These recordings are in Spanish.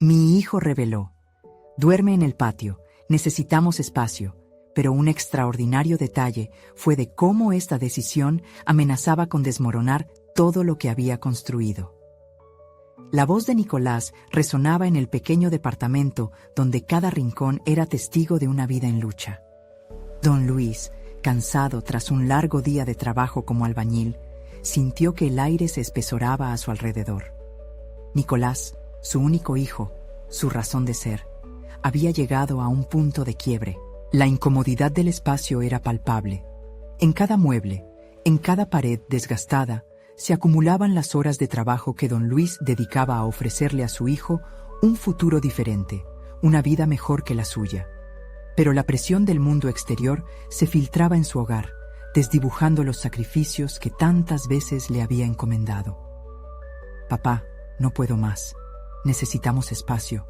Mi hijo reveló: duerme en el patio, necesitamos espacio. Pero un extraordinario detalle fue de cómo esta decisión amenazaba con desmoronar todo lo que había construido. La voz de Nicolás resonaba en el pequeño departamento donde cada rincón era testigo de una vida en lucha. Don Luis, cansado tras un largo día de trabajo como albañil, sintió que el aire se espesoraba a su alrededor. Nicolás, su único hijo, su razón de ser, había llegado a un punto de quiebre. La incomodidad del espacio era palpable. En cada mueble, en cada pared desgastada, se acumulaban las horas de trabajo que don Luis dedicaba a ofrecerle a su hijo un futuro diferente, una vida mejor que la suya. Pero la presión del mundo exterior se filtraba en su hogar, desdibujando los sacrificios que tantas veces le había encomendado. «Papá, no puedo más. Necesitamos espacio»,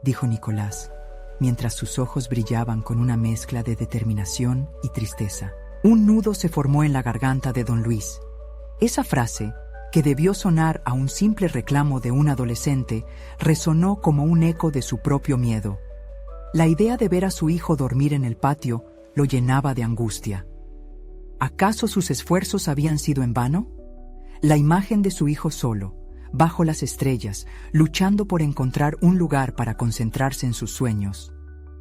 dijo Nicolás, mientras sus ojos brillaban con una mezcla de determinación y tristeza. Un nudo se formó en la garganta de don Luis. Esa frase, que debió sonar a un simple reclamo de un adolescente, resonó como un eco de su propio miedo. La idea de ver a su hijo dormir en el patio lo llenaba de angustia. ¿Acaso sus esfuerzos habían sido en vano? La imagen de su hijo solo, bajo las estrellas, luchando por encontrar un lugar para concentrarse en sus sueños,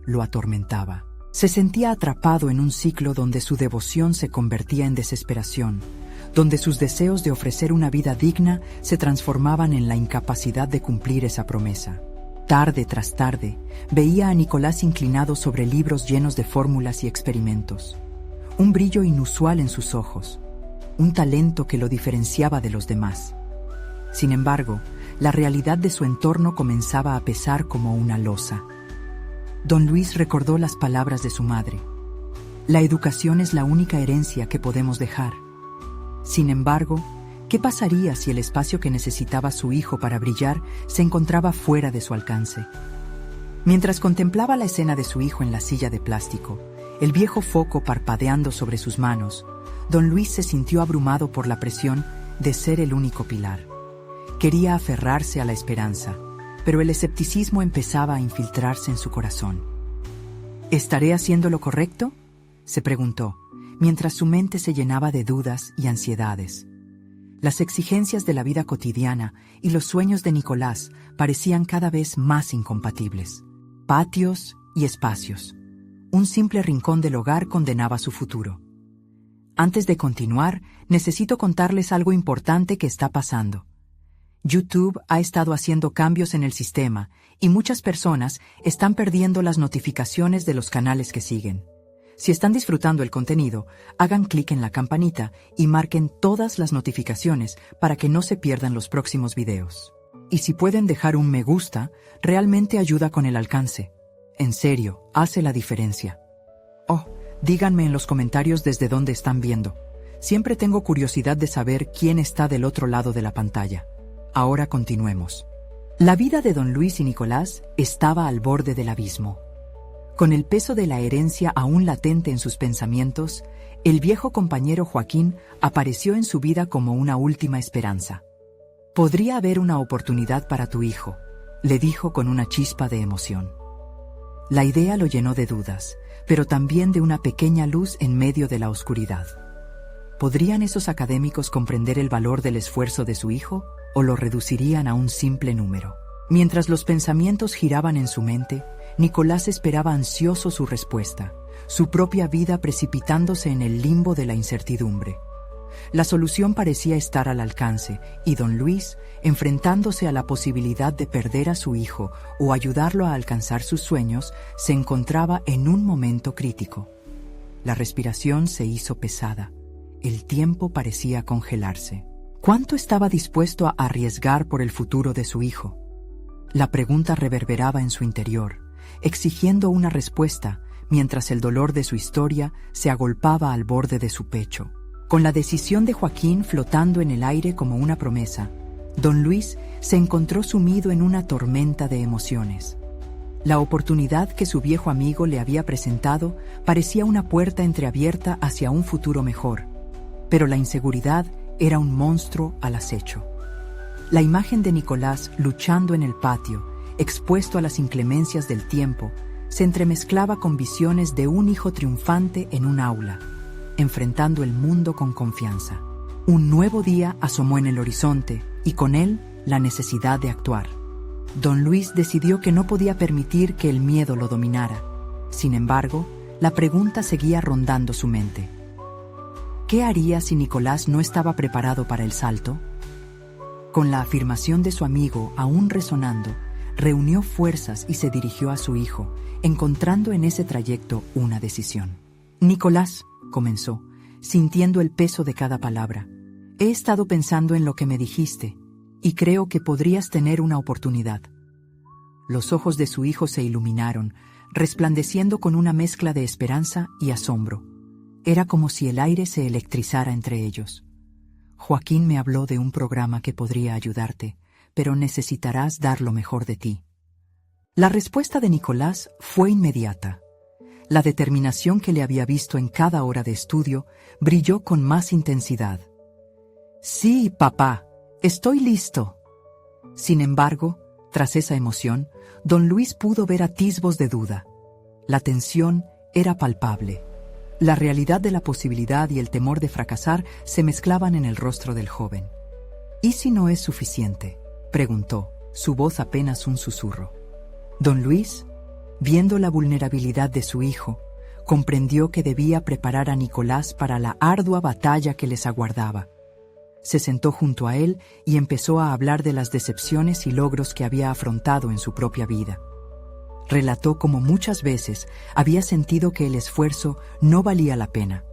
lo atormentaba. Se sentía atrapado en un ciclo donde su devoción se convertía en desesperación, donde sus deseos de ofrecer una vida digna se transformaban en la incapacidad de cumplir esa promesa. Tarde tras tarde, veía a Nicolás inclinado sobre libros llenos de fórmulas y experimentos, un brillo inusual en sus ojos, un talento que lo diferenciaba de los demás. Sin embargo, la realidad de su entorno comenzaba a pesar como una losa. Don Luis recordó las palabras de su madre: «La educación es la única herencia que podemos dejar». Sin embargo, ¿qué pasaría si el espacio que necesitaba su hijo para brillar se encontraba fuera de su alcance? Mientras contemplaba la escena de su hijo en la silla de plástico, el viejo foco parpadeando sobre sus manos, don Luis se sintió abrumado por la presión de ser el único pilar. Quería aferrarse a la esperanza, pero el escepticismo empezaba a infiltrarse en su corazón. ¿Estaré haciendo lo correcto?, se preguntó, mientras su mente se llenaba de dudas y ansiedades. Las exigencias de la vida cotidiana y los sueños de Nicolás parecían cada vez más incompatibles. Patios y espacios. Un simple rincón del hogar condenaba su futuro. Antes de continuar, necesito contarles algo importante que está pasando. YouTube ha estado haciendo cambios en el sistema y muchas personas están perdiendo las notificaciones de los canales que siguen. Si están disfrutando el contenido, hagan clic en la campanita y marquen todas las notificaciones para que no se pierdan los próximos videos. Y si pueden dejar un me gusta, realmente ayuda con el alcance. En serio, hace la diferencia. Oh, díganme en los comentarios desde dónde están viendo. Siempre tengo curiosidad de saber quién está del otro lado de la pantalla. Ahora continuemos. La vida de don Luis y Nicolás estaba al borde del abismo. Con el peso de la herencia aún latente en sus pensamientos, el viejo compañero Joaquín apareció en su vida como una última esperanza. «Podría haber una oportunidad para tu hijo», le dijo con una chispa de emoción. La idea lo llenó de dudas, pero también de una pequeña luz en medio de la oscuridad. ¿Podrían esos académicos comprender el valor del esfuerzo de su hijo o lo reducirían a un simple número? Mientras los pensamientos giraban en su mente, Nicolás esperaba ansioso su respuesta, su propia vida precipitándose en el limbo de la incertidumbre. La solución parecía estar al alcance, y don Luis, enfrentándose a la posibilidad de perder a su hijo o ayudarlo a alcanzar sus sueños, se encontraba en un momento crítico. La respiración se hizo pesada. El tiempo parecía congelarse. ¿Cuánto estaba dispuesto a arriesgar por el futuro de su hijo? La pregunta reverberaba en su interior, exigiendo una respuesta, mientras el dolor de su historia se agolpaba al borde de su pecho. Con la decisión de Joaquín flotando en el aire como una promesa, don Luis se encontró sumido en una tormenta de emociones. La oportunidad que su viejo amigo le había presentado parecía una puerta entreabierta hacia un futuro mejor, pero la inseguridad era un monstruo al acecho. La imagen de Nicolás luchando en el patio, expuesto a las inclemencias del tiempo, se entremezclaba con visiones de un hijo triunfante en un aula, enfrentando el mundo con confianza. Un nuevo día asomó en el horizonte y con él la necesidad de actuar. Don Luis decidió que no podía permitir que el miedo lo dominara. Sin embargo, la pregunta seguía rondando su mente. ¿Qué haría si Nicolás no estaba preparado para el salto? Con la afirmación de su amigo aún resonando, reunió fuerzas y se dirigió a su hijo, encontrando en ese trayecto una decisión. Nicolás, comenzó, sintiendo el peso de cada palabra. He estado pensando en lo que me dijiste, y creo que podrías tener una oportunidad. Los ojos de su hijo se iluminaron, resplandeciendo con una mezcla de esperanza y asombro. Era como si el aire se electrizara entre ellos. Joaquín me habló de un programa que podría ayudarte, pero necesitarás dar lo mejor de ti. La respuesta de Nicolás fue inmediata. La determinación que le había visto en cada hora de estudio brilló con más intensidad. Sí, papá, estoy listo. Sin embargo, tras esa emoción, don Luis pudo ver atisbos de duda. La tensión era palpable. La realidad de la posibilidad y el temor de fracasar se mezclaban en el rostro del joven. ¿Y si no es suficiente?, preguntó, su voz apenas un susurro. Don Luis, viendo la vulnerabilidad de su hijo, comprendió que debía preparar a Nicolás para la ardua batalla que les aguardaba. Se sentó junto a él y empezó a hablar de las decepciones y logros que había afrontado en su propia vida. Relató cómo muchas veces había sentido que el esfuerzo no valía la pena,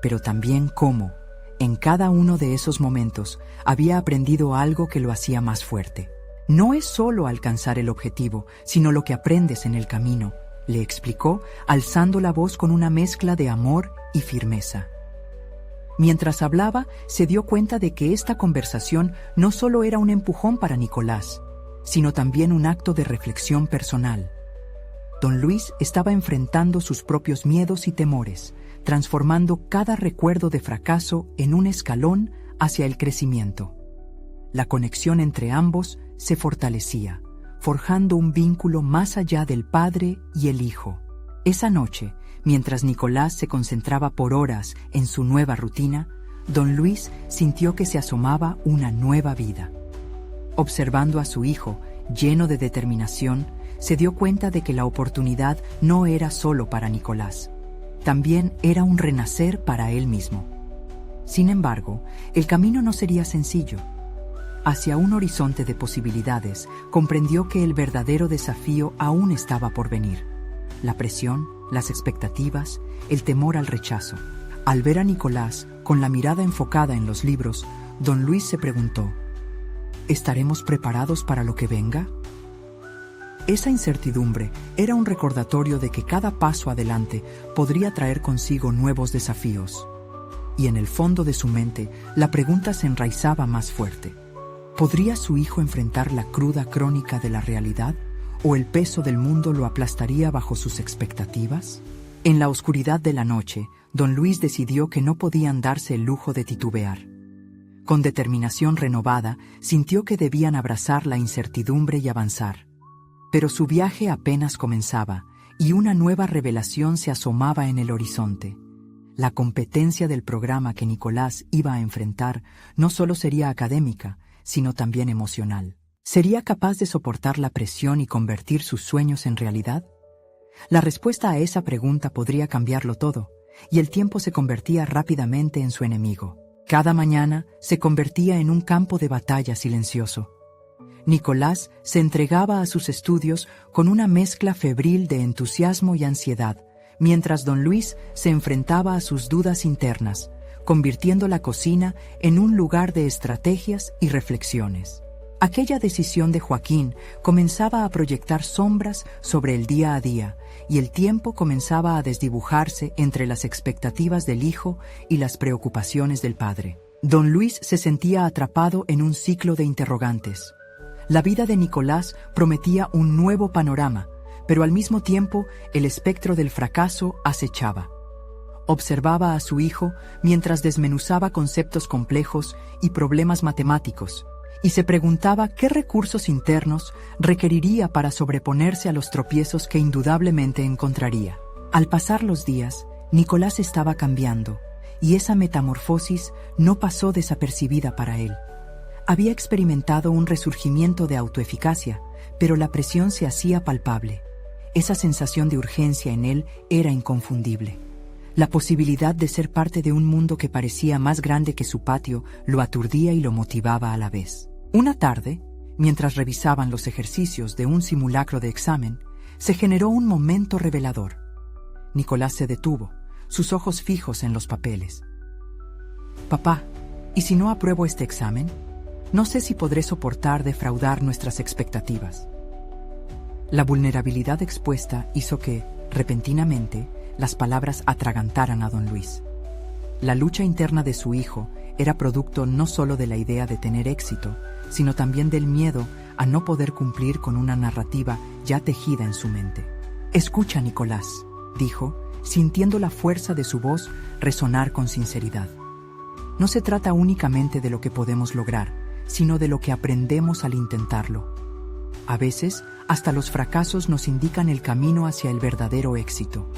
pero también cómo, en cada uno de esos momentos, había aprendido algo que lo hacía más fuerte. No es solo alcanzar el objetivo, sino lo que aprendes en el camino, le explicó, alzando la voz con una mezcla de amor y firmeza. Mientras hablaba, se dio cuenta de que esta conversación no solo era un empujón para Nicolás, sino también un acto de reflexión personal. Don Luis estaba enfrentando sus propios miedos y temores, transformando cada recuerdo de fracaso en un escalón hacia el crecimiento. La conexión entre ambos se fortalecía, forjando un vínculo más allá del padre y el hijo. Esa noche, mientras Nicolás se concentraba por horas en su nueva rutina, don Luis sintió que se asomaba una nueva vida. Observando a su hijo, lleno de determinación, se dio cuenta de que la oportunidad no era solo para Nicolás, también era un renacer para él mismo. Sin embargo, el camino no sería sencillo. Hacia un horizonte de posibilidades, comprendió que el verdadero desafío aún estaba por venir. La presión, las expectativas, el temor al rechazo. Al ver a Nicolás, con la mirada enfocada en los libros, don Luis se preguntó, ¿estaremos preparados para lo que venga? Esa incertidumbre era un recordatorio de que cada paso adelante podría traer consigo nuevos desafíos. Y en el fondo de su mente, la pregunta se enraizaba más fuerte. ¿Podría su hijo enfrentar la cruda crónica de la realidad? ¿O el peso del mundo lo aplastaría bajo sus expectativas? En la oscuridad de la noche, don Luis decidió que no podían darse el lujo de titubear. Con determinación renovada, sintió que debían abrazar la incertidumbre y avanzar. Pero su viaje apenas comenzaba, y una nueva revelación se asomaba en el horizonte. La competencia del programa que Nicolás iba a enfrentar no solo sería académica, sino también emocional. ¿Sería capaz de soportar la presión y convertir sus sueños en realidad? La respuesta a esa pregunta podría cambiarlo todo, y el tiempo se convertía rápidamente en su enemigo. Cada mañana se convertía en un campo de batalla silencioso. Nicolás se entregaba a sus estudios con una mezcla febril de entusiasmo y ansiedad, mientras don Luis se enfrentaba a sus dudas internas, convirtiendo la cocina en un lugar de estrategias y reflexiones. Aquella decisión de Joaquín comenzaba a proyectar sombras sobre el día a día, y el tiempo comenzaba a desdibujarse entre las expectativas del hijo y las preocupaciones del padre. Don Luis se sentía atrapado en un ciclo de interrogantes. La vida de Nicolás prometía un nuevo panorama, pero al mismo tiempo el espectro del fracaso acechaba. Observaba a su hijo mientras desmenuzaba conceptos complejos y problemas matemáticos, y se preguntaba qué recursos internos requeriría para sobreponerse a los tropiezos que indudablemente encontraría. Al pasar los días, Nicolás estaba cambiando, y esa metamorfosis no pasó desapercibida para él. Había experimentado un resurgimiento de autoeficacia, pero la presión se hacía palpable. Esa sensación de urgencia en él era inconfundible. La posibilidad de ser parte de un mundo que parecía más grande que su patio lo aturdía y lo motivaba a la vez. Una tarde, mientras revisaban los ejercicios de un simulacro de examen, se generó un momento revelador. Nicolás se detuvo, sus ojos fijos en los papeles. «Papá, ¿y si no apruebo este examen? No sé si podré soportar defraudar nuestras expectativas». La vulnerabilidad expuesta hizo que, repentinamente, las palabras atragantaran a don Luis. La lucha interna de su hijo era producto no solo de la idea de tener éxito, sino también del miedo a no poder cumplir con una narrativa ya tejida en su mente. «Escucha, Nicolás», dijo, sintiendo la fuerza de su voz resonar con sinceridad. «No se trata únicamente de lo que podemos lograr, sino de lo que aprendemos al intentarlo. A veces, hasta los fracasos nos indican el camino hacia el verdadero éxito».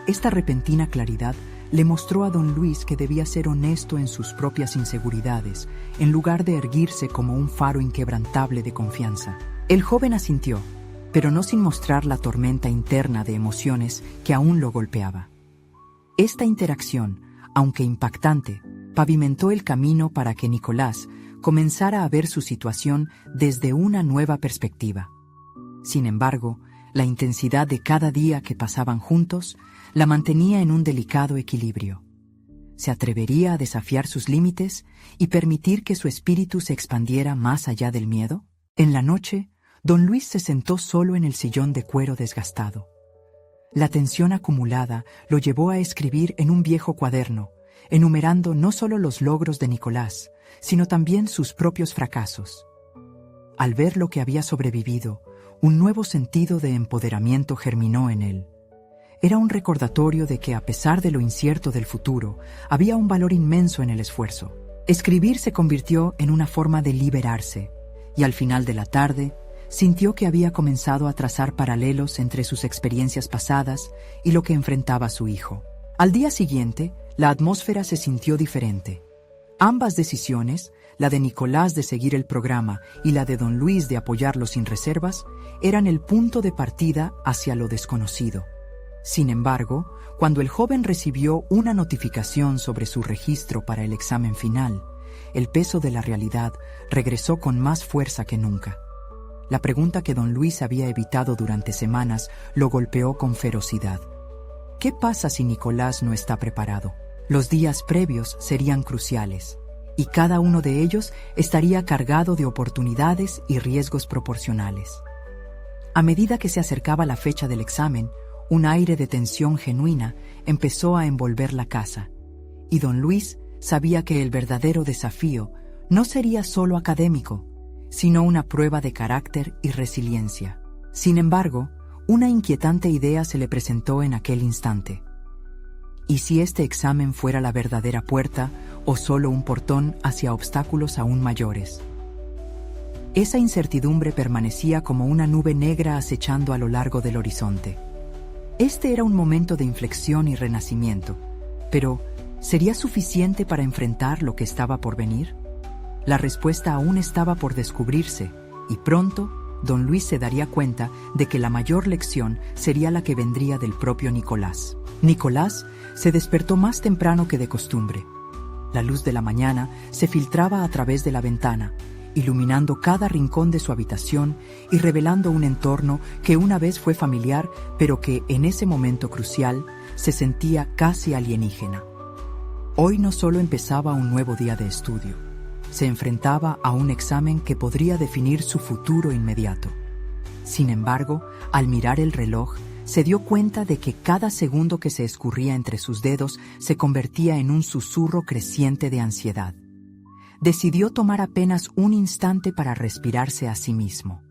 Esta repentina claridad le mostró a don Luis que debía ser honesto en sus propias inseguridades, en lugar de erguirse como un faro inquebrantable de confianza. El joven asintió, pero no sin mostrar la tormenta interna de emociones que aún lo golpeaba. Esta interacción, aunque impactante, pavimentó el camino para que Nicolás comenzara a ver su situación desde una nueva perspectiva. Sin embargo, la intensidad de cada día que pasaban juntos la mantenía en un delicado equilibrio. ¿Se atrevería a desafiar sus límites y permitir que su espíritu se expandiera más allá del miedo? En la noche, don Luis se sentó solo en el sillón de cuero desgastado. La tensión acumulada lo llevó a escribir en un viejo cuaderno, enumerando no solo los logros de Nicolás, sino también sus propios fracasos. Al ver lo que había sobrevivido, un nuevo sentido de empoderamiento germinó en él. Era un recordatorio de que, a pesar de lo incierto del futuro, había un valor inmenso en el esfuerzo. Escribir se convirtió en una forma de liberarse, y al final de la tarde, sintió que había comenzado a trazar paralelos entre sus experiencias pasadas y lo que enfrentaba su hijo. Al día siguiente, la atmósfera se sintió diferente. Ambas decisiones, la de Nicolás de seguir el programa y la de don Luis de apoyarlo sin reservas, eran el punto de partida hacia lo desconocido. Sin embargo, cuando el joven recibió una notificación sobre su registro para el examen final, el peso de la realidad regresó con más fuerza que nunca. La pregunta que don Luis había evitado durante semanas lo golpeó con ferocidad. ¿Qué pasa si Nicolás no está preparado? Los días previos serían cruciales, y cada uno de ellos estaría cargado de oportunidades y riesgos proporcionales. A medida que se acercaba la fecha del examen, un aire de tensión genuina empezó a envolver la casa, y don Luis sabía que el verdadero desafío no sería solo académico, sino una prueba de carácter y resiliencia. Sin embargo, una inquietante idea se le presentó en aquel instante. ¿Y si este examen fuera la verdadera puerta o solo un portón hacia obstáculos aún mayores? Esa incertidumbre permanecía como una nube negra acechando a lo largo del horizonte. Este era un momento de inflexión y renacimiento, pero ¿sería suficiente para enfrentar lo que estaba por venir? La respuesta aún estaba por descubrirse, y pronto don Luis se daría cuenta de que la mayor lección sería la que vendría del propio Nicolás. Nicolás se despertó más temprano que de costumbre. La luz de la mañana se filtraba a través de la ventana, iluminando cada rincón de su habitación y revelando un entorno que una vez fue familiar, pero que en ese momento crucial se sentía casi alienígena. Hoy no solo empezaba un nuevo día de estudio, se enfrentaba a un examen que podría definir su futuro inmediato. Sin embargo, al mirar el reloj, se dio cuenta de que cada segundo que se escurría entre sus dedos se convertía en un susurro creciente de ansiedad. Decidió tomar apenas un instante para respirarse a sí mismo.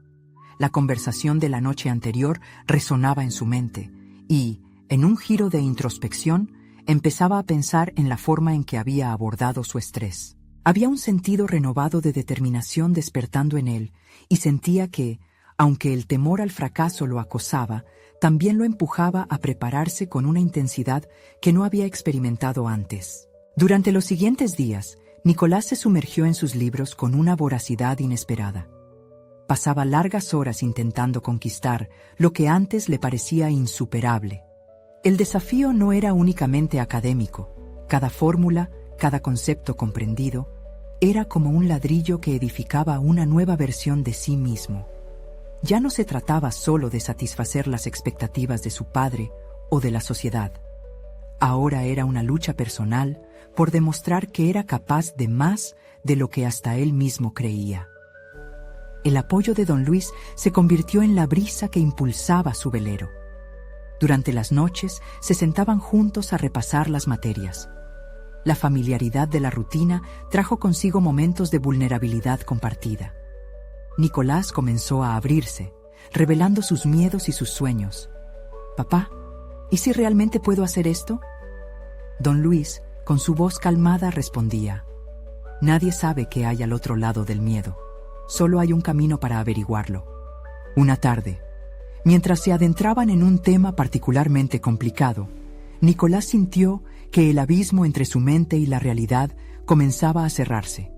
La conversación de la noche anterior resonaba en su mente y, en un giro de introspección, empezaba a pensar en la forma en que había abordado su estrés. Había un sentido renovado de determinación despertando en él, y sentía que, aunque el temor al fracaso lo acosaba, también lo empujaba a prepararse con una intensidad que no había experimentado antes. Durante los siguientes días, Nicolás se sumergió en sus libros con una voracidad inesperada. Pasaba largas horas intentando conquistar lo que antes le parecía insuperable. El desafío no era únicamente académico. Cada fórmula, cada concepto comprendido, era como un ladrillo que edificaba una nueva versión de sí mismo. Ya no se trataba solo de satisfacer las expectativas de su padre o de la sociedad. Ahora era una lucha personal por demostrar que era capaz de más de lo que hasta él mismo creía. El apoyo de don Luis se convirtió en la brisa que impulsaba su velero. Durante las noches se sentaban juntos a repasar las materias. La familiaridad de la rutina trajo consigo momentos de vulnerabilidad compartida. Nicolás comenzó a abrirse, revelando sus miedos y sus sueños. «Papá, ¿y si realmente puedo hacer esto?» Don Luis, con su voz calmada, respondía: «Nadie sabe qué hay al otro lado del miedo. Solo hay un camino para averiguarlo». Una tarde, mientras se adentraban en un tema particularmente complicado, Nicolás sintió que el abismo entre su mente y la realidad comenzaba a cerrarse.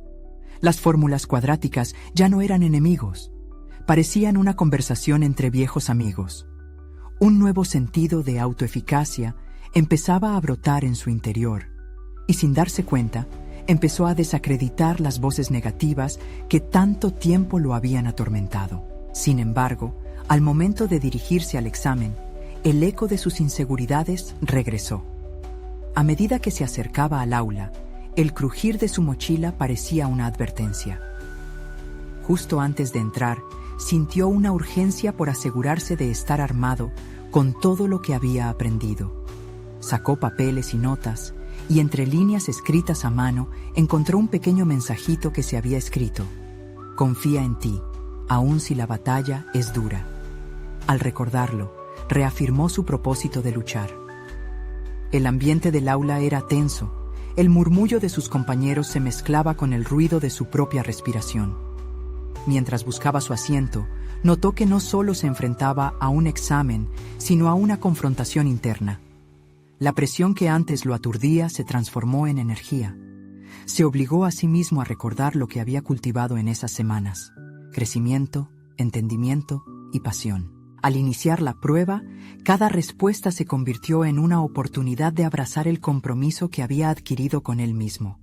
Las fórmulas cuadráticas ya no eran enemigos, parecían una conversación entre viejos amigos. Un nuevo sentido de autoeficacia empezaba a brotar en su interior, y sin darse cuenta, empezó a desacreditar las voces negativas que tanto tiempo lo habían atormentado. Sin embargo, al momento de dirigirse al examen, el eco de sus inseguridades regresó. A medida que se acercaba al aula, el crujir de su mochila parecía una advertencia. Justo antes de entrar, sintió una urgencia por asegurarse de estar armado con todo lo que había aprendido. Sacó papeles y notas, y entre líneas escritas a mano encontró un pequeño mensajito que se había escrito: «Confía en ti, aun si la batalla es dura». Al recordarlo, reafirmó su propósito de luchar. El ambiente del aula era tenso. El murmullo de sus compañeros se mezclaba con el ruido de su propia respiración. Mientras buscaba su asiento, notó que no solo se enfrentaba a un examen, sino a una confrontación interna. La presión que antes lo aturdía se transformó en energía. Se obligó a sí mismo a recordar lo que había cultivado en esas semanas: crecimiento, entendimiento y pasión. Al iniciar la prueba, cada respuesta se convirtió en una oportunidad de abrazar el compromiso que había adquirido con él mismo.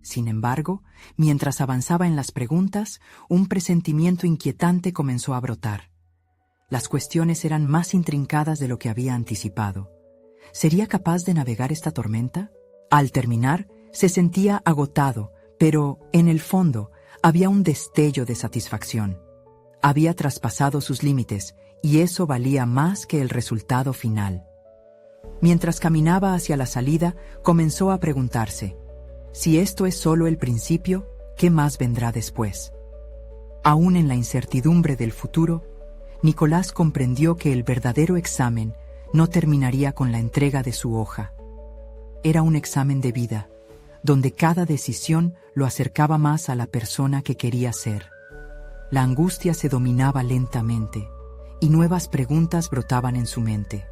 Sin embargo, mientras avanzaba en las preguntas, un presentimiento inquietante comenzó a brotar. Las cuestiones eran más intrincadas de lo que había anticipado. ¿Sería capaz de navegar esta tormenta? Al terminar, se sentía agotado, pero, en el fondo, había un destello de satisfacción. Había traspasado sus límites, y eso valía más que el resultado final. Mientras caminaba hacia la salida, comenzó a preguntarse: si esto es solo el principio, ¿qué más vendrá después? Aún en la incertidumbre del futuro, Nicolás comprendió que el verdadero examen no terminaría con la entrega de su hoja. Era un examen de vida, donde cada decisión lo acercaba más a la persona que quería ser. La angustia se dominaba lentamente, y nuevas preguntas brotaban en su mente.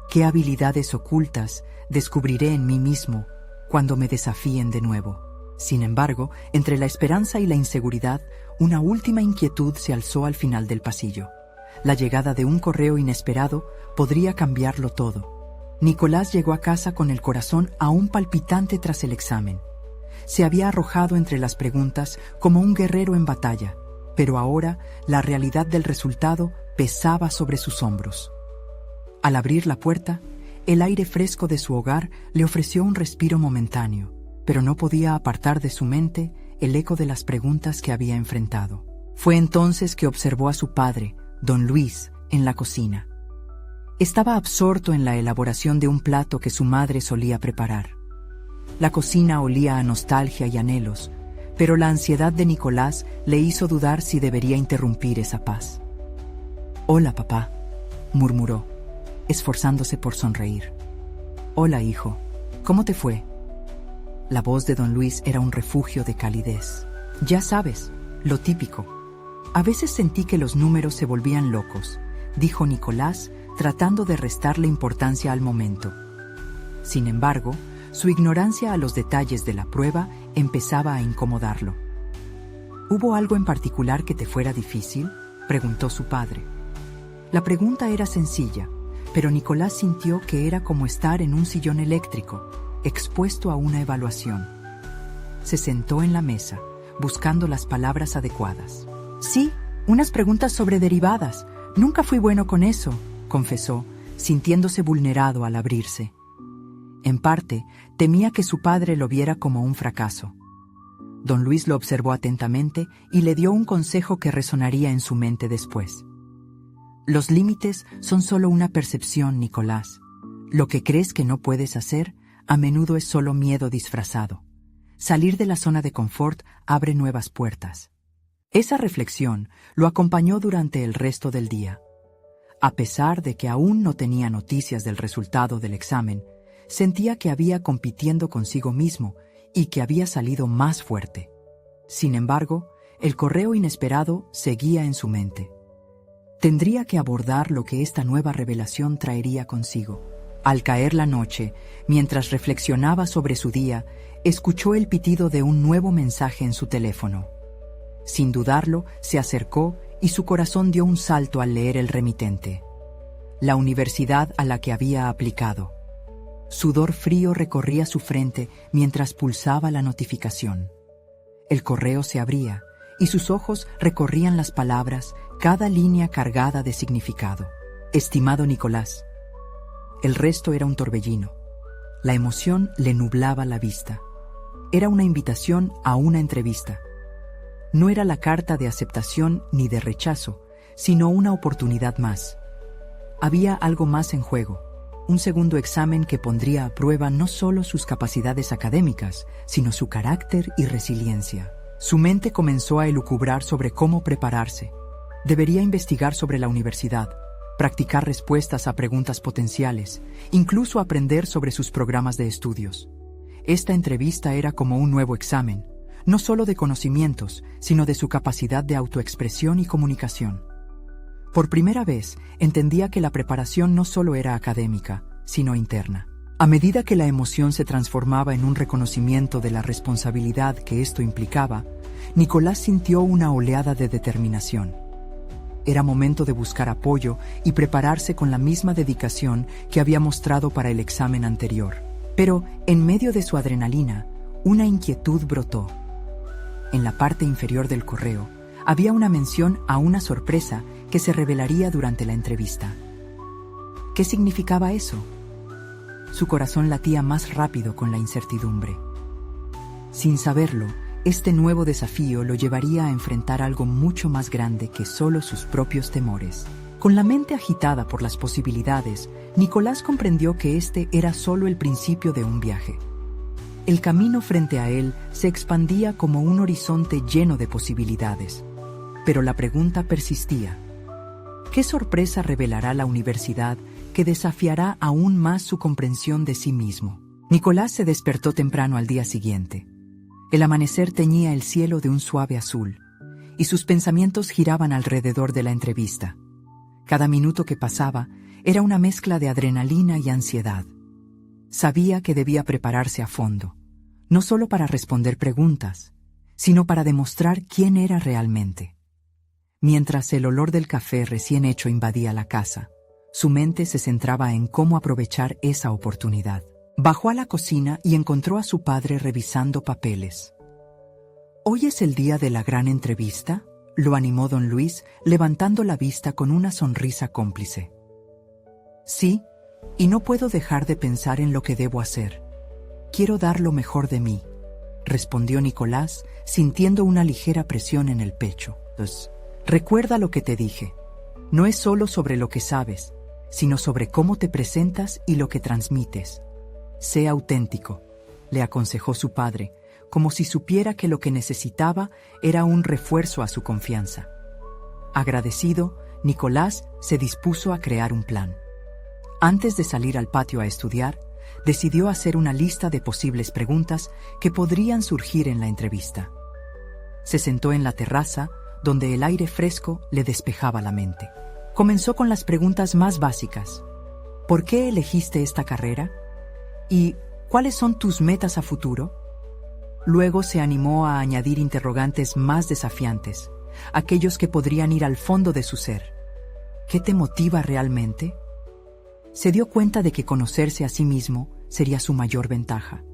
¿Qué habilidades ocultas descubriré en mí mismo cuando me desafíen de nuevo? Sin embargo, entre la esperanza y la inseguridad, una última inquietud se alzó al final del pasillo. La llegada de un correo inesperado podría cambiarlo todo. Nicolás llegó a casa con el corazón aún palpitante tras el examen. Se había arrojado entre las preguntas como un guerrero en batalla, pero ahora la realidad del resultado pesaba sobre sus hombros. Al abrir la puerta, el aire fresco de su hogar le ofreció un respiro momentáneo, pero no podía apartar de su mente el eco de las preguntas que había enfrentado. Fue entonces que observó a su padre, don Luis, en la cocina. Estaba absorto en la elaboración de un plato que su madre solía preparar. La cocina olía a nostalgia y anhelos, pero la ansiedad de Nicolás le hizo dudar si debería interrumpir esa paz. «Hola, papá», murmuró, esforzándose por sonreír. «Hola, hijo. ¿Cómo te fue?» La voz de don Luis era un refugio de calidez. Ya sabes, lo típico. A veces sentí que los números se volvían locos, dijo Nicolás, tratando de restarle importancia al momento. Sin embargo, su ignorancia a los detalles de la prueba empezaba a incomodarlo. ¿Hubo algo en particular que te fuera difícil?, preguntó su padre. La pregunta era sencilla, pero Nicolás sintió que era como estar en un sillón eléctrico, expuesto a una evaluación. Se sentó en la mesa, buscando las palabras adecuadas. Sí, unas preguntas sobre derivadas. Nunca fui bueno con eso, confesó, sintiéndose vulnerado al abrirse. En parte, temía que su padre lo viera como un fracaso. Don Luis lo observó atentamente y le dio un consejo que resonaría en su mente después. Los límites son solo una percepción, Nicolás. Lo que crees que no puedes hacer, a menudo es solo miedo disfrazado. Salir de la zona de confort abre nuevas puertas. Esa reflexión lo acompañó durante el resto del día. A pesar de que aún no tenía noticias del resultado del examen, sentía que había compitiendo consigo mismo y que había salido más fuerte. Sin embargo, el correo inesperado seguía en su mente. Tendría que abordar lo que esta nueva revelación traería consigo. Al caer la noche, mientras reflexionaba sobre su día, escuchó el pitido de un nuevo mensaje en su teléfono. Sin dudarlo, se acercó y su corazón dio un salto al leer el remitente. La universidad a la que había aplicado. Sudor frío recorría su frente mientras pulsaba la notificación. El correo se abría y sus ojos recorrían las palabras, cada línea cargada de significado. Estimado Nicolás. El resto era un torbellino. La emoción le nublaba la vista. Era una invitación a una entrevista. No era la carta de aceptación ni de rechazo, sino una oportunidad más. Había algo más en juego. Un segundo examen que pondría a prueba no solo sus capacidades académicas, sino su carácter y resiliencia. Su mente comenzó a elucubrar sobre cómo prepararse. Debería investigar sobre la universidad, practicar respuestas a preguntas potenciales, incluso aprender sobre sus programas de estudios. Esta entrevista era como un nuevo examen, no solo de conocimientos, sino de su capacidad de autoexpresión y comunicación. Por primera vez, entendía que la preparación no solo era académica, sino interna. A medida que la emoción se transformaba en un reconocimiento de la responsabilidad que esto implicaba, Nicolás sintió una oleada de determinación. Era momento de buscar apoyo y prepararse con la misma dedicación que había mostrado para el examen anterior. Pero, en medio de su adrenalina, una inquietud brotó. En la parte inferior del correo, había una mención a una sorpresa que se revelaría durante la entrevista. ¿Qué significaba eso? Su corazón latía más rápido con la incertidumbre. Sin saberlo, este nuevo desafío lo llevaría a enfrentar algo mucho más grande que solo sus propios temores. Con la mente agitada por las posibilidades, Nicolás comprendió que este era solo el principio de un viaje. El camino frente a él se expandía como un horizonte lleno de posibilidades. Pero la pregunta persistía. ¿Qué sorpresa revelará la universidad que desafiará aún más su comprensión de sí mismo? Nicolás se despertó temprano al día siguiente. El amanecer teñía el cielo de un suave azul, y sus pensamientos giraban alrededor de la entrevista. Cada minuto que pasaba era una mezcla de adrenalina y ansiedad. Sabía que debía prepararse a fondo, no solo para responder preguntas, sino para demostrar quién era realmente. Mientras el olor del café recién hecho invadía la casa, su mente se centraba en cómo aprovechar esa oportunidad. Bajó a la cocina y encontró a su padre revisando papeles. «¿Hoy es el día de la gran entrevista?», lo animó don Luis, levantando la vista con una sonrisa cómplice. «Sí, y no puedo dejar de pensar en lo que debo hacer. Quiero dar lo mejor de mí», respondió Nicolás, sintiendo una ligera presión en el pecho. «Recuerda lo que te dije. No es solo sobre lo que sabes, sino sobre cómo te presentas y lo que transmites. Sé auténtico», le aconsejó su padre, como si supiera que lo que necesitaba era un refuerzo a su confianza. Agradecido, Nicolás se dispuso a crear un plan. Antes de salir al patio a estudiar, decidió hacer una lista de posibles preguntas que podrían surgir en la entrevista. Se sentó en la terraza, donde el aire fresco le despejaba la mente. Comenzó con las preguntas más básicas. ¿Por qué elegiste esta carrera? ¿Y cuáles son tus metas a futuro? Luego se animó a añadir interrogantes más desafiantes, aquellos que podrían ir al fondo de su ser. ¿Qué te motiva realmente? Se dio cuenta de que conocerse a sí mismo sería su mayor ventaja.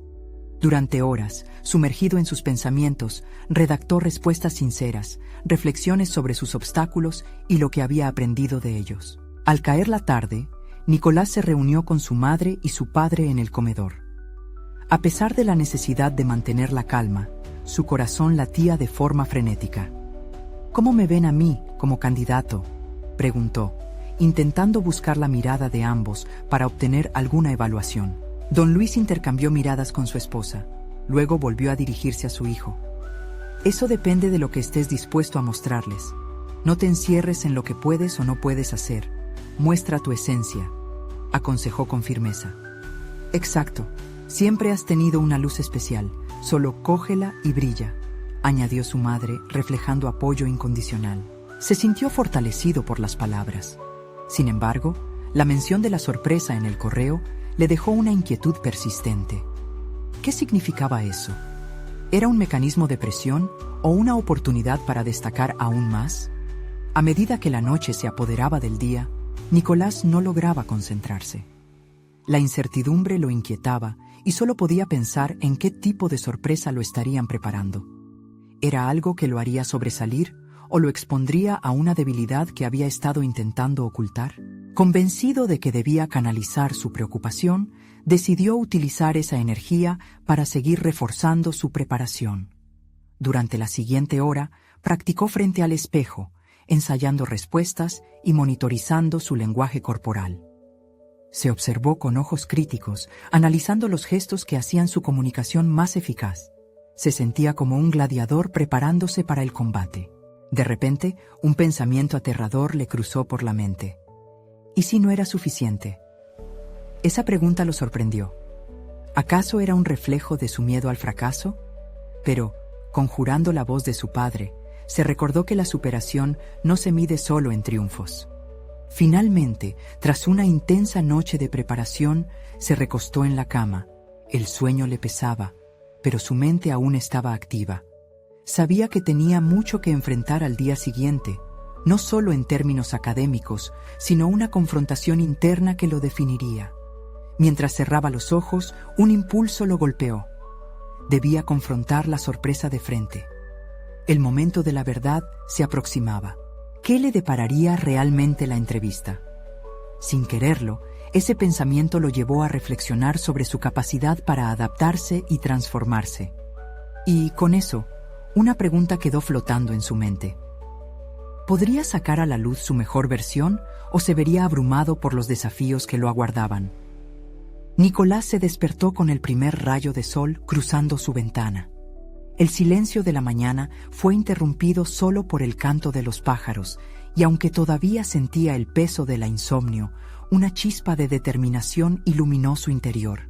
Durante horas, sumergido en sus pensamientos, redactó respuestas sinceras, reflexiones sobre sus obstáculos y lo que había aprendido de ellos. Al caer la tarde, Nicolás se reunió con su madre y su padre en el comedor. A pesar de la necesidad de mantener la calma, su corazón latía de forma frenética. ¿Cómo me ven a mí como candidato?, preguntó, intentando buscar la mirada de ambos para obtener alguna evaluación. Don Luis intercambió miradas con su esposa. Luego volvió a dirigirse a su hijo. Eso depende de lo que estés dispuesto a mostrarles. No te encierres en lo que puedes o no puedes hacer. Muestra tu esencia, aconsejó con firmeza. Exacto. Siempre has tenido una luz especial. Solo cógela y brilla, añadió su madre, reflejando apoyo incondicional. Se sintió fortalecido por las palabras. Sin embargo, la mención de la sorpresa en el correo le dejó una inquietud persistente. ¿Qué significaba eso? ¿Era un mecanismo de presión o una oportunidad para destacar aún más? A medida que la noche se apoderaba del día, Nicolás no lograba concentrarse. La incertidumbre lo inquietaba y solo podía pensar en qué tipo de sorpresa lo estarían preparando. ¿Era algo que lo haría sobresalir o lo expondría a una debilidad que había estado intentando ocultar? Convencido de que debía canalizar su preocupación, decidió utilizar esa energía para seguir reforzando su preparación. Durante la siguiente hora, practicó frente al espejo, ensayando respuestas y monitorizando su lenguaje corporal. Se observó con ojos críticos, analizando los gestos que hacían su comunicación más eficaz. Se sentía como un gladiador preparándose para el combate. De repente, un pensamiento aterrador le cruzó por la mente. ¿Y si no era suficiente? Esa pregunta lo sorprendió. ¿Acaso era un reflejo de su miedo al fracaso? Pero, conjurando la voz de su padre, se recordó que la superación no se mide solo en triunfos. Finalmente, tras una intensa noche de preparación, se recostó en la cama. El sueño le pesaba, pero su mente aún estaba activa. Sabía que tenía mucho que enfrentar al día siguiente, no solo en términos académicos, sino una confrontación interna que lo definiría. Mientras cerraba los ojos, un impulso lo golpeó. Debía confrontar la sorpresa de frente. El momento de la verdad se aproximaba. ¿Qué le depararía realmente la entrevista? Sin quererlo, ese pensamiento lo llevó a reflexionar sobre su capacidad para adaptarse y transformarse. Y con eso, una pregunta quedó flotando en su mente. ¿Podría sacar a la luz su mejor versión o se vería abrumado por los desafíos que lo aguardaban? Nicolás se despertó con el primer rayo de sol cruzando su ventana. El silencio de la mañana fue interrumpido solo por el canto de los pájaros, y aunque todavía sentía el peso de la insomnio, una chispa de determinación iluminó su interior.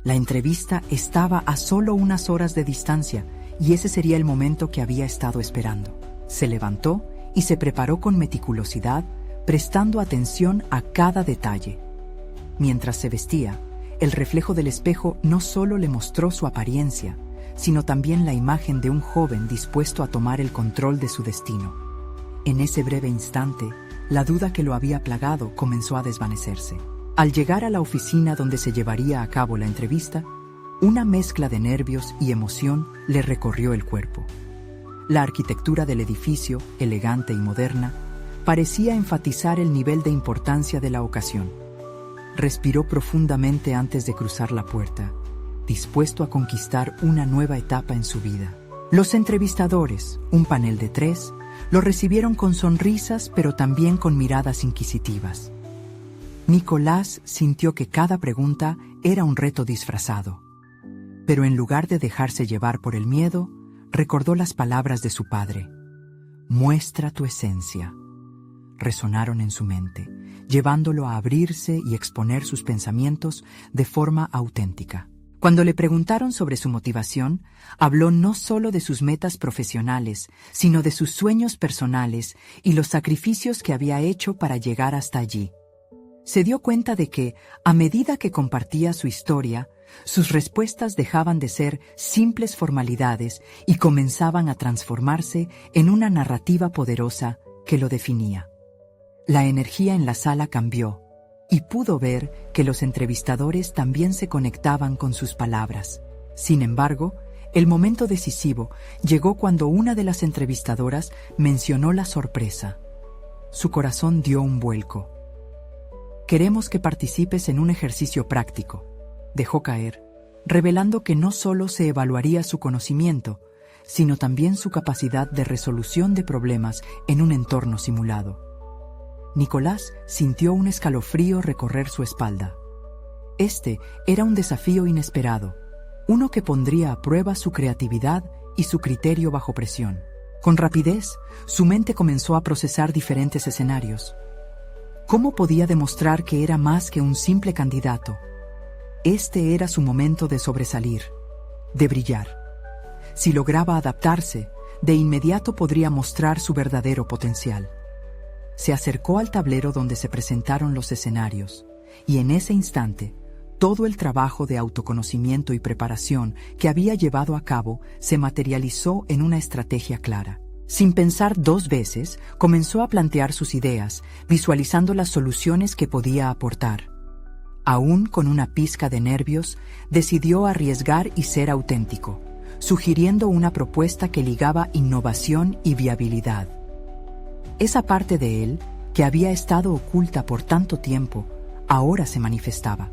La entrevista estaba a solo unas horas de distancia, y ese sería el momento que había estado esperando. Se levantó y se preparó con meticulosidad, prestando atención a cada detalle. Mientras se vestía, el reflejo del espejo no solo le mostró su apariencia, sino también la imagen de un joven dispuesto a tomar el control de su destino. En ese breve instante, la duda que lo había plagado comenzó a desvanecerse. Al llegar a la oficina donde se llevaría a cabo la entrevista, una mezcla de nervios y emoción le recorrió el cuerpo. La arquitectura del edificio, elegante y moderna, parecía enfatizar el nivel de importancia de la ocasión. Respiró profundamente antes de cruzar la puerta, dispuesto a conquistar una nueva etapa en su vida. Los entrevistadores, un panel de 3, lo recibieron con sonrisas pero también con miradas inquisitivas. Nicolás sintió que cada pregunta era un reto disfrazado. Pero en lugar de dejarse llevar por el miedo, recordó las palabras de su padre. «Muestra tu esencia». Resonaron en su mente, llevándolo a abrirse y exponer sus pensamientos de forma auténtica. Cuando le preguntaron sobre su motivación, habló no solo de sus metas profesionales, sino de sus sueños personales y los sacrificios que había hecho para llegar hasta allí. Se dio cuenta de que, a medida que compartía su historia, sus respuestas dejaban de ser simples formalidades y comenzaban a transformarse en una narrativa poderosa que lo definía. La energía en la sala cambió, y pudo ver que los entrevistadores también se conectaban con sus palabras. Sin embargo, el momento decisivo llegó cuando una de las entrevistadoras mencionó la sorpresa. Su corazón dio un vuelco. «Queremos que participes en un ejercicio práctico», dejó caer, revelando que no solo se evaluaría su conocimiento, sino también su capacidad de resolución de problemas en un entorno simulado. Nicolás sintió un escalofrío recorrer su espalda. Este era un desafío inesperado, uno que pondría a prueba su creatividad y su criterio bajo presión. Con rapidez, su mente comenzó a procesar diferentes escenarios. ¿Cómo podía demostrar que era más que un simple candidato? Este era su momento de sobresalir, de brillar. Si lograba adaptarse, de inmediato podría mostrar su verdadero potencial. Se acercó al tablero donde se presentaron los escenarios, y en ese instante, todo el trabajo de autoconocimiento y preparación que había llevado a cabo se materializó en una estrategia clara. Sin pensar dos veces, comenzó a plantear sus ideas, visualizando las soluciones que podía aportar. Aún con una pizca de nervios, decidió arriesgar y ser auténtico, sugiriendo una propuesta que ligaba innovación y viabilidad. Esa parte de él, que había estado oculta por tanto tiempo, ahora se manifestaba.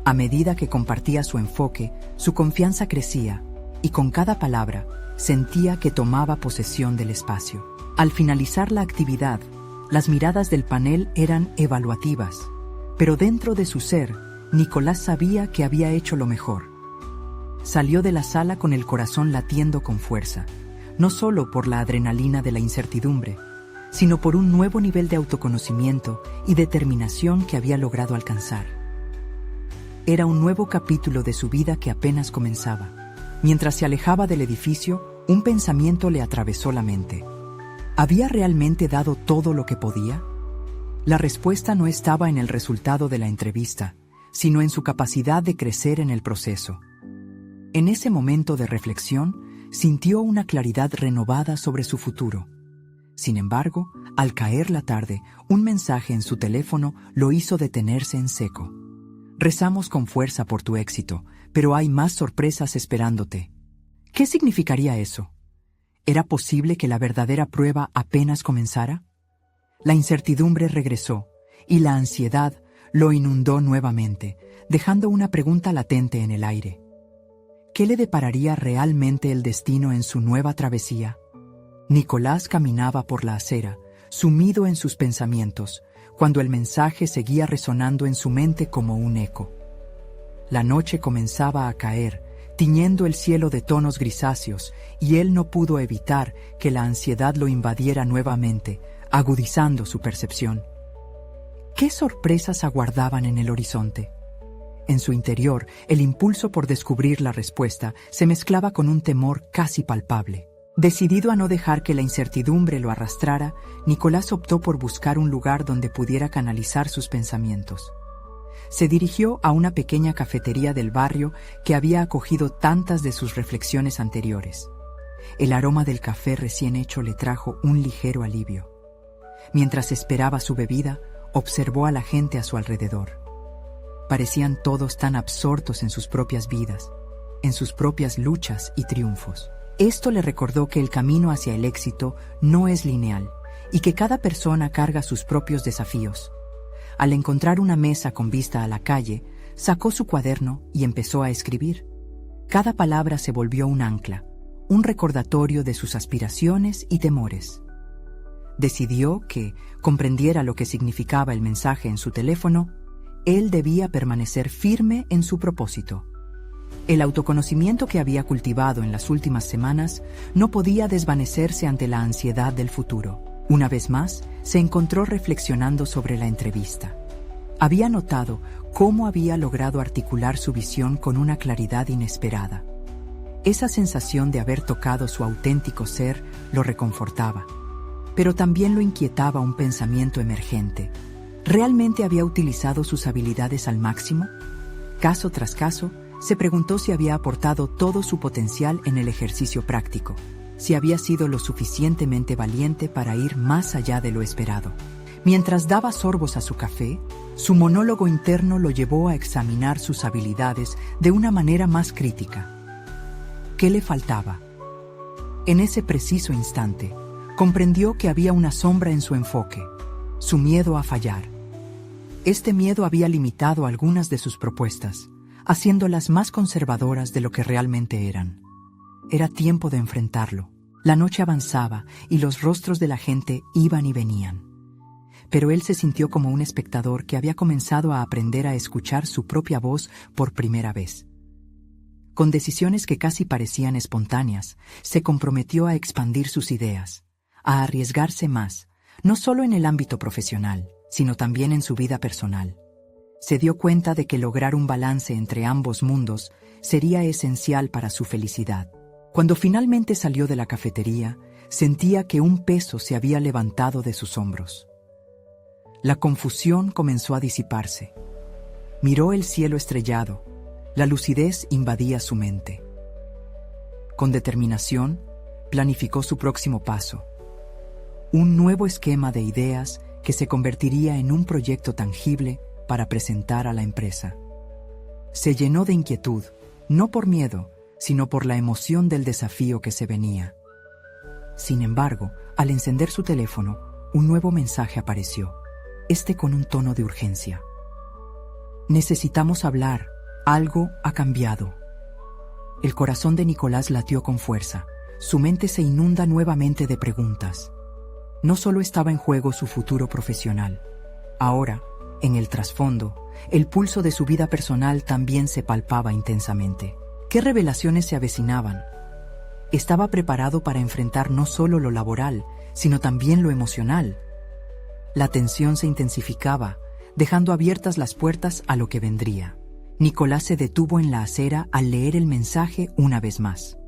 A medida que compartía su enfoque, su confianza crecía, y con cada palabra, sentía que tomaba posesión del espacio. Al finalizar la actividad, las miradas del panel eran evaluativas, pero dentro de su ser, Nicolás sabía que había hecho lo mejor. Salió de la sala con el corazón latiendo con fuerza, no solo por la adrenalina de la incertidumbre, sino por un nuevo nivel de autoconocimiento y determinación que había logrado alcanzar. Era un nuevo capítulo de su vida que apenas comenzaba. Mientras se alejaba del edificio, un pensamiento le atravesó la mente. ¿Había realmente dado todo lo que podía? La respuesta no estaba en el resultado de la entrevista, sino en su capacidad de crecer en el proceso. En ese momento de reflexión, sintió una claridad renovada sobre su futuro. Sin embargo, al caer la tarde, un mensaje en su teléfono lo hizo detenerse en seco. «Rezamos con fuerza por tu éxito, pero hay más sorpresas esperándote». ¿Qué significaría eso? ¿Era posible que la verdadera prueba apenas comenzara? La incertidumbre regresó, y la ansiedad lo inundó nuevamente, dejando una pregunta latente en el aire. ¿Qué le depararía realmente el destino en su nueva travesía? Nicolás caminaba por la acera, sumido en sus pensamientos, cuando el mensaje seguía resonando en su mente como un eco. La noche comenzaba a caer, tiñendo el cielo de tonos grisáceos, y él no pudo evitar que la ansiedad lo invadiera nuevamente, agudizando su percepción. ¿Qué sorpresas aguardaban en el horizonte? En su interior, el impulso por descubrir la respuesta se mezclaba con un temor casi palpable. Decidido a no dejar que la incertidumbre lo arrastrara, Nicolás optó por buscar un lugar donde pudiera canalizar sus pensamientos. Se dirigió a una pequeña cafetería del barrio que había acogido tantas de sus reflexiones anteriores. El aroma del café recién hecho le trajo un ligero alivio. Mientras esperaba su bebida, observó a la gente a su alrededor. Parecían todos tan absortos en sus propias vidas, en sus propias luchas y triunfos. Esto le recordó que el camino hacia el éxito no es lineal y que cada persona carga sus propios desafíos. Al encontrar una mesa con vista a la calle, sacó su cuaderno y empezó a escribir. Cada palabra se volvió un ancla, un recordatorio de sus aspiraciones y temores. Decidió que, comprendiera lo que significaba el mensaje en su teléfono, él debía permanecer firme en su propósito. El autoconocimiento que había cultivado en las últimas semanas no podía desvanecerse ante la ansiedad del futuro. Una vez más, se encontró reflexionando sobre la entrevista. Había notado cómo había logrado articular su visión con una claridad inesperada. Esa sensación de haber tocado su auténtico ser lo reconfortaba, pero también lo inquietaba un pensamiento emergente. ¿Realmente había utilizado sus habilidades al máximo? Caso tras caso, se preguntó si había aportado todo su potencial en el ejercicio práctico, si había sido lo suficientemente valiente para ir más allá de lo esperado. Mientras daba sorbos a su café, su monólogo interno lo llevó a examinar sus habilidades de una manera más crítica. ¿Qué le faltaba? En ese preciso instante, comprendió que había una sombra en su enfoque, su miedo a fallar. Este miedo había limitado algunas de sus propuestas, haciéndolas más conservadoras de lo que realmente eran. Era tiempo de enfrentarlo. La noche avanzaba y los rostros de la gente iban y venían. Pero él se sintió como un espectador que había comenzado a aprender a escuchar su propia voz por primera vez. Con decisiones que casi parecían espontáneas, se comprometió a expandir sus ideas, a arriesgarse más, no solo en el ámbito profesional, sino también en su vida personal. Se dio cuenta de que lograr un balance entre ambos mundos sería esencial para su felicidad. Cuando finalmente salió de la cafetería, sentía que un peso se había levantado de sus hombros. La confusión comenzó a disiparse. Miró el cielo estrellado. La lucidez invadía su mente. Con determinación, planificó su próximo paso. Un nuevo esquema de ideas que se convertiría en un proyecto tangible para presentar a la empresa. Se llenó de inquietud, no por miedo, sino por la emoción del desafío que se venía. Sin embargo, al encender su teléfono, un nuevo mensaje apareció, con un tono de urgencia. Necesitamos hablar. Algo ha cambiado. El corazón de Nicolás latió con fuerza. Su mente se inunda nuevamente de preguntas. No solo estaba en juego su futuro profesional. Ahora, en el trasfondo, el pulso de su vida personal también se palpaba intensamente. ¿Qué revelaciones se avecinaban? Estaba preparado para enfrentar no solo lo laboral, sino también lo emocional. La tensión se intensificaba, dejando abiertas las puertas a lo que vendría. Nicolás se detuvo en la acera al leer el mensaje una vez más.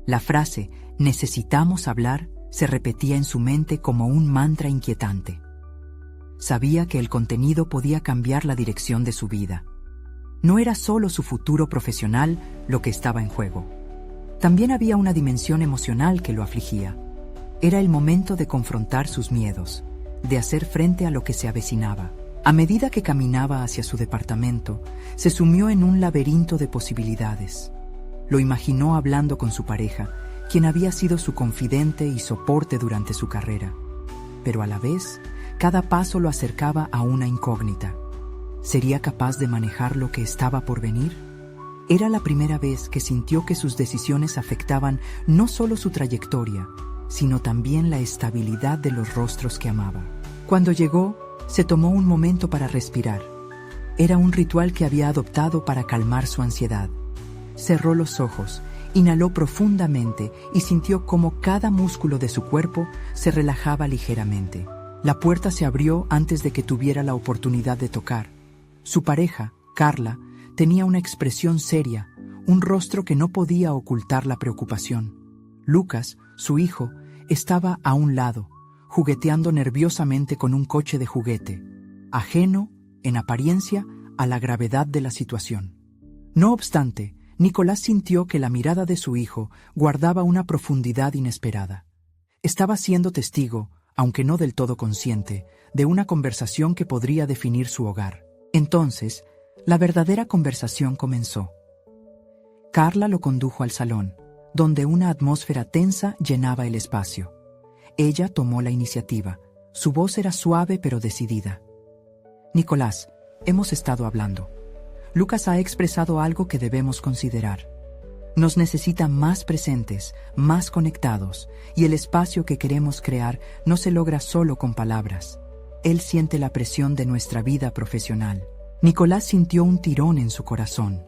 La frase «necesitamos hablar» se repetía en su mente como un mantra inquietante. Sabía que el contenido podía cambiar la dirección de su vida. No era solo su futuro profesional lo que estaba en juego. También había una dimensión emocional que lo afligía. Era el momento de confrontar sus miedos, de hacer frente a lo que se avecinaba. A medida que caminaba hacia su departamento, se sumió en un laberinto de posibilidades. Lo imaginó hablando con su pareja, quien había sido su confidente y soporte durante su carrera. Pero a la vez, cada paso lo acercaba a una incógnita. ¿Sería capaz de manejar lo que estaba por venir? Era la primera vez que sintió que sus decisiones afectaban no solo su trayectoria, sino también la estabilidad de los rostros que amaba. Cuando llegó, se tomó un momento para respirar. Era un ritual que había adoptado para calmar su ansiedad. Cerró los ojos, inhaló profundamente y sintió cómo cada músculo de su cuerpo se relajaba ligeramente. La puerta se abrió antes de que tuviera la oportunidad de tocar. Su pareja, Carla, tenía una expresión seria, un rostro que no podía ocultar la preocupación. Lucas, su hijo, estaba a un lado, jugueteando nerviosamente con un coche de juguete, ajeno, en apariencia, a la gravedad de la situación. No obstante, Nicolás sintió que la mirada de su hijo guardaba una profundidad inesperada. Estaba siendo testigo, aunque no del todo consciente, de una conversación que podría definir su hogar. Entonces, la verdadera conversación comenzó. Carla lo condujo al salón, donde una atmósfera tensa llenaba el espacio. Ella tomó la iniciativa. Su voz era suave pero decidida. Nicolás, hemos estado hablando. Lucas ha expresado algo que debemos considerar. Nos necesita más presentes, más conectados, y el espacio que queremos crear no se logra solo con palabras. Él siente la presión de nuestra vida profesional. Nicolás sintió un tirón en su corazón.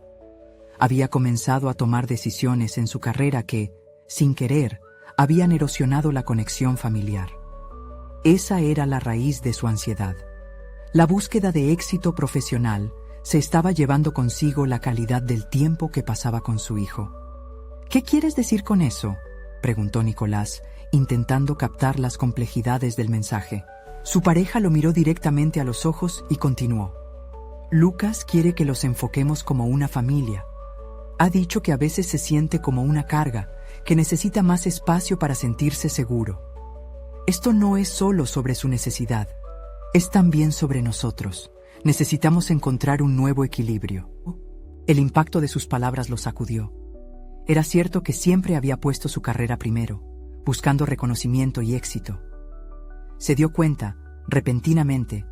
Había comenzado a tomar decisiones en su carrera que, sin querer, habían erosionado la conexión familiar. Esa era la raíz de su ansiedad. La búsqueda de éxito profesional se estaba llevando consigo la calidad del tiempo que pasaba con su hijo. ¿Qué quieres decir con eso?, preguntó Nicolás, intentando captar las complejidades del mensaje. Su pareja lo miró directamente a los ojos y continuó. Lucas quiere que los enfoquemos como una familia. Ha dicho que a veces se siente como una carga, que necesita más espacio para sentirse seguro. Esto no es solo sobre su necesidad, es también sobre nosotros. Necesitamos encontrar un nuevo equilibrio. El impacto de sus palabras lo sacudió. Era cierto que siempre había puesto su carrera primero, buscando reconocimiento y éxito. Se dio cuenta, repentinamente,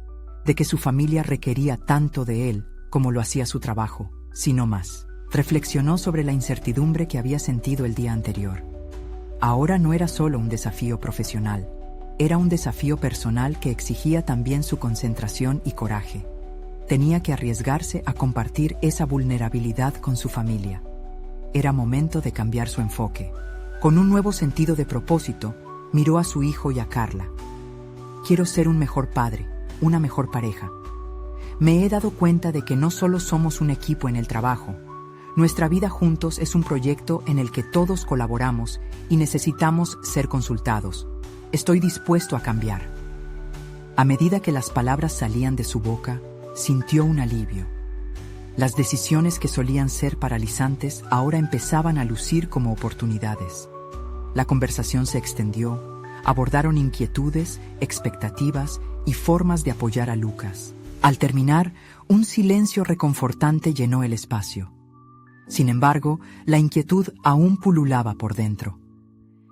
de que su familia requería tanto de él como lo hacía su trabajo, si no más. Reflexionó sobre la incertidumbre que había sentido el día anterior. Ahora no era solo un desafío profesional, era un desafío personal que exigía también su concentración y coraje. Tenía que arriesgarse a compartir esa vulnerabilidad con su familia. Era momento de cambiar su enfoque. Con un nuevo sentido de propósito, miró a su hijo y a Carla. Quiero ser un mejor padre, una mejor pareja. Me he dado cuenta de que no solo somos un equipo en el trabajo. Nuestra vida juntos es un proyecto en el que todos colaboramos y necesitamos ser consultados. Estoy dispuesto a cambiar. A medida que las palabras salían de su boca, sintió un alivio. Las decisiones que solían ser paralizantes ahora empezaban a lucir como oportunidades. La conversación se extendió, abordaron inquietudes, expectativas y formas de apoyar a Lucas. Al terminar, un silencio reconfortante llenó el espacio. Sin embargo, la inquietud aún pululaba por dentro.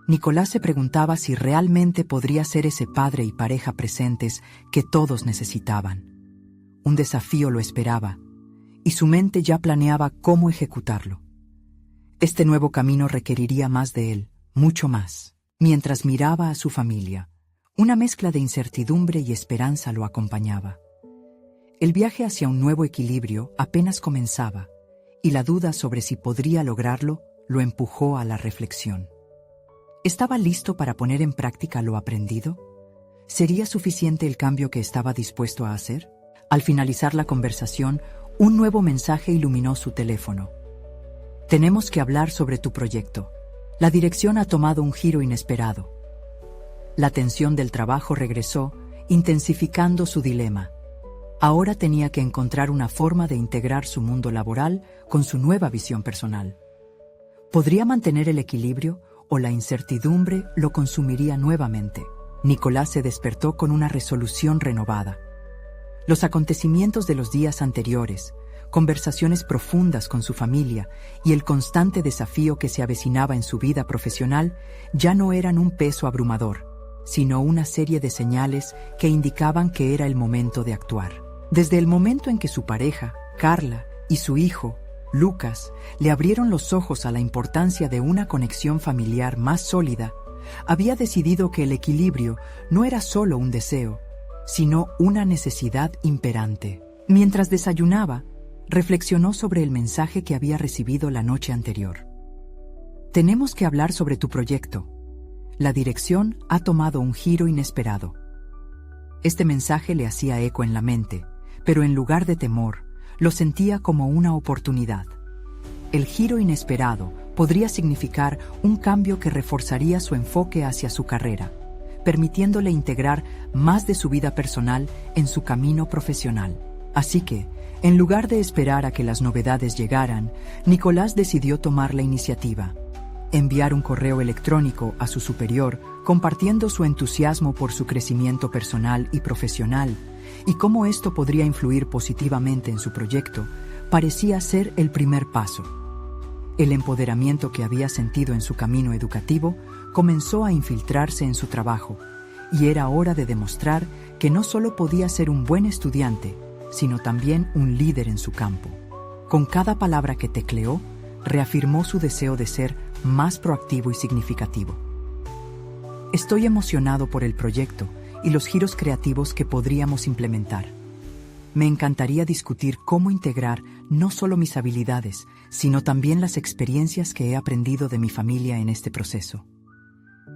Nicolás se preguntaba si realmente podría ser ese padre y pareja presentes que todos necesitaban. Un desafío lo esperaba, y su mente ya planeaba cómo ejecutarlo. Este nuevo camino requeriría más de él, mucho más. Mientras miraba a su familia, una mezcla de incertidumbre y esperanza lo acompañaba. El viaje hacia un nuevo equilibrio apenas comenzaba, y la duda sobre si podría lograrlo lo empujó a la reflexión. ¿Estaba listo para poner en práctica lo aprendido? ¿Sería suficiente el cambio que estaba dispuesto a hacer? Al finalizar la conversación, un nuevo mensaje iluminó su teléfono. Tenemos que hablar sobre tu proyecto. La dirección ha tomado un giro inesperado. La tensión del trabajo regresó, intensificando su dilema. Ahora tenía que encontrar una forma de integrar su mundo laboral con su nueva visión personal. ¿Podría mantener el equilibrio o la incertidumbre lo consumiría nuevamente? Nicolás se despertó con una resolución renovada. Los acontecimientos de los días anteriores, conversaciones profundas con su familia y el constante desafío que se avecinaba en su vida profesional ya no eran un peso abrumador, sino una serie de señales que indicaban que era el momento de actuar. Desde el momento en que su pareja, Carla, y su hijo, Lucas, le abrieron los ojos a la importancia de una conexión familiar más sólida, había decidido que el equilibrio no era solo un deseo, sino una necesidad imperante. Mientras desayunaba, reflexionó sobre el mensaje que había recibido la noche anterior. Tenemos que hablar sobre tu proyecto. La dirección ha tomado un giro inesperado. Este mensaje le hacía eco en la mente, pero en lugar de temor, lo sentía como una oportunidad. El giro inesperado podría significar un cambio que reforzaría su enfoque hacia su carrera, permitiéndole integrar más de su vida personal en su camino profesional. Así que, en lugar de esperar a que las novedades llegaran, Nicolás decidió tomar la iniciativa. Enviar un correo electrónico a su superior compartiendo su entusiasmo por su crecimiento personal y profesional y cómo esto podría influir positivamente en su proyecto, parecía ser el primer paso. El empoderamiento que había sentido en su camino educativo comenzó a infiltrarse en su trabajo, y era hora de demostrar que no solo podía ser un buen estudiante, sino también un líder en su campo. Con cada palabra que tecleó, reafirmó su deseo de ser más proactivo y significativo. Estoy emocionado por el proyecto y los giros creativos que podríamos implementar. Me encantaría discutir cómo integrar no solo mis habilidades, sino también las experiencias que he aprendido de mi familia en este proceso.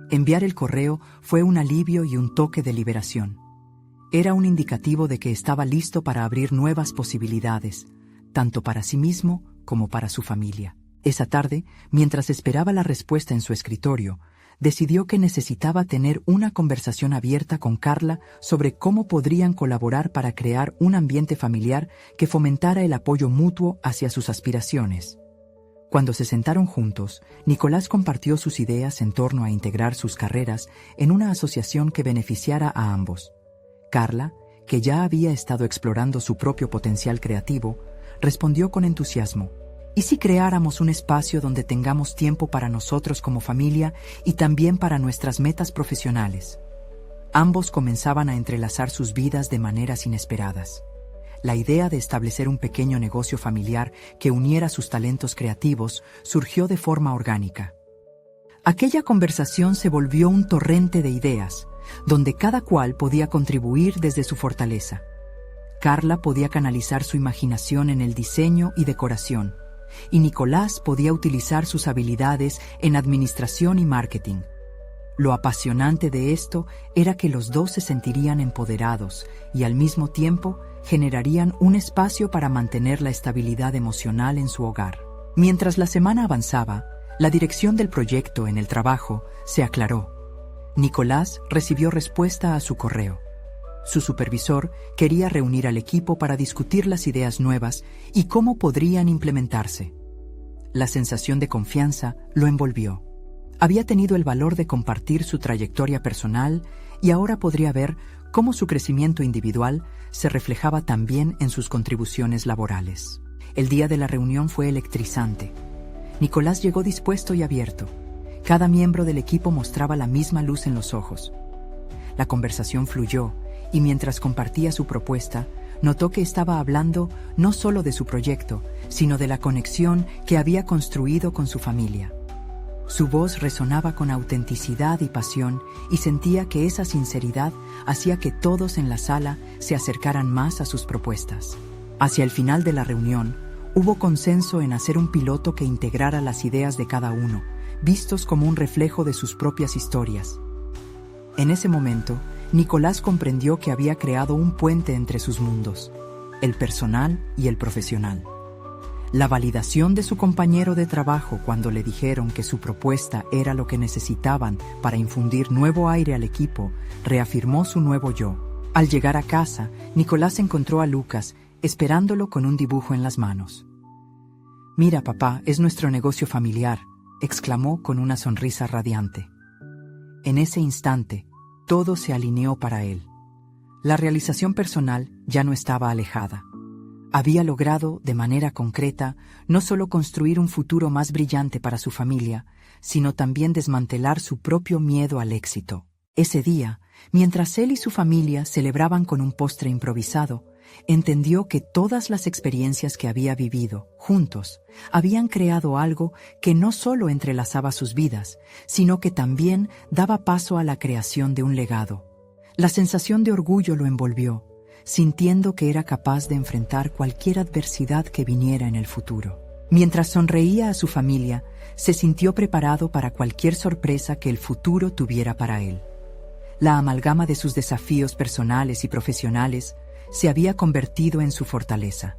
Enviar el correo fue un alivio y un toque de liberación. Era un indicativo de que estaba listo para abrir nuevas posibilidades, tanto para sí mismo como para su familia. Esa tarde, mientras esperaba la respuesta en su escritorio, decidió que necesitaba tener una conversación abierta con Carla sobre cómo podrían colaborar para crear un ambiente familiar que fomentara el apoyo mutuo hacia sus aspiraciones. Cuando se sentaron juntos, Nicolás compartió sus ideas en torno a integrar sus carreras en una asociación que beneficiara a ambos. Carla, que ya había estado explorando su propio potencial creativo, respondió con entusiasmo: ¿y si creáramos un espacio donde tengamos tiempo para nosotros como familia y también para nuestras metas profesionales? Ambos comenzaban a entrelazar sus vidas de maneras inesperadas. La idea de establecer un pequeño negocio familiar que uniera sus talentos creativos surgió de forma orgánica. Aquella conversación se volvió un torrente de ideas, donde cada cual podía contribuir desde su fortaleza. Carla podía canalizar su imaginación en el diseño y decoración, y Nicolás podía utilizar sus habilidades en administración y marketing. Lo apasionante de esto era que los dos se sentirían empoderados y al mismo tiempo generarían un espacio para mantener la estabilidad emocional en su hogar. Mientras la semana avanzaba, la dirección del proyecto en el trabajo se aclaró. Nicolás recibió respuesta a su correo. Su supervisor quería reunir al equipo para discutir las ideas nuevas y cómo podrían implementarse. La sensación de confianza lo envolvió. Había tenido el valor de compartir su trayectoria personal y ahora podría ver cómo su crecimiento individual se reflejaba también en sus contribuciones laborales. El día de la reunión fue electrizante. Nicolás llegó dispuesto y abierto. Cada miembro del equipo mostraba la misma luz en los ojos. La conversación fluyó y mientras compartía su propuesta, notó que estaba hablando no solo de su proyecto, sino de la conexión que había construido con su familia. Su voz resonaba con autenticidad y pasión y sentía que esa sinceridad hacía que todos en la sala se acercaran más a sus propuestas. Hacia el final de la reunión, hubo consenso en hacer un piloto que integrara las ideas de cada uno, vistos como un reflejo de sus propias historias. En ese momento, Nicolás comprendió que había creado un puente entre sus mundos, el personal y el profesional. La validación de su compañero de trabajo cuando le dijeron que su propuesta era lo que necesitaban para infundir nuevo aire al equipo, reafirmó su nuevo yo. Al llegar a casa, Nicolás encontró a Lucas, esperándolo con un dibujo en las manos. «Mira, papá, es nuestro negocio familiar», exclamó con una sonrisa radiante. En ese instante, todo se alineó para él. La realización personal ya no estaba alejada. Había logrado, de manera concreta, no solo construir un futuro más brillante para su familia, sino también desmantelar su propio miedo al éxito. Ese día, mientras él y su familia celebraban con un postre improvisado, entendió que todas las experiencias que había vivido, juntos, habían creado algo que no solo entrelazaba sus vidas, sino que también daba paso a la creación de un legado. La sensación de orgullo lo envolvió, sintiendo que era capaz de enfrentar cualquier adversidad que viniera en el futuro. Mientras sonreía a su familia, se sintió preparado para cualquier sorpresa que el futuro tuviera para él. La amalgama de sus desafíos personales y profesionales se había convertido en su fortaleza.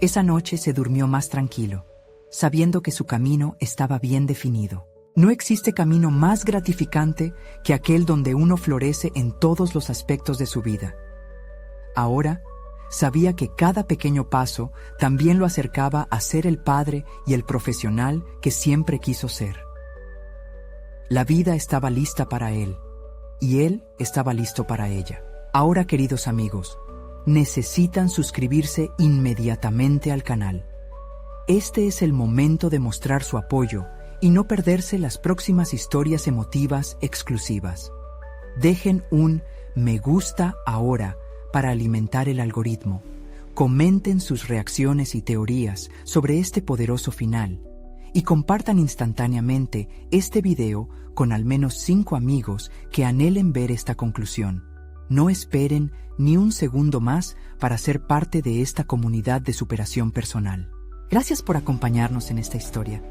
Esa noche se durmió más tranquilo, sabiendo que su camino estaba bien definido. No existe camino más gratificante que aquel donde uno florece en todos los aspectos de su vida. Ahora, sabía que cada pequeño paso también lo acercaba a ser el padre y el profesional que siempre quiso ser. La vida estaba lista para él, y él estaba listo para ella. Ahora, queridos amigos, necesitan suscribirse inmediatamente al canal. Este es el momento de mostrar su apoyo y no perderse las próximas historias emotivas exclusivas. Dejen un me gusta ahora para alimentar el algoritmo. Comenten sus reacciones y teorías sobre este poderoso final y compartan instantáneamente este video con al menos 5 amigos que anhelen ver esta conclusión. No esperen ni un segundo más para ser parte de esta comunidad de superación personal. Gracias por acompañarnos en esta historia.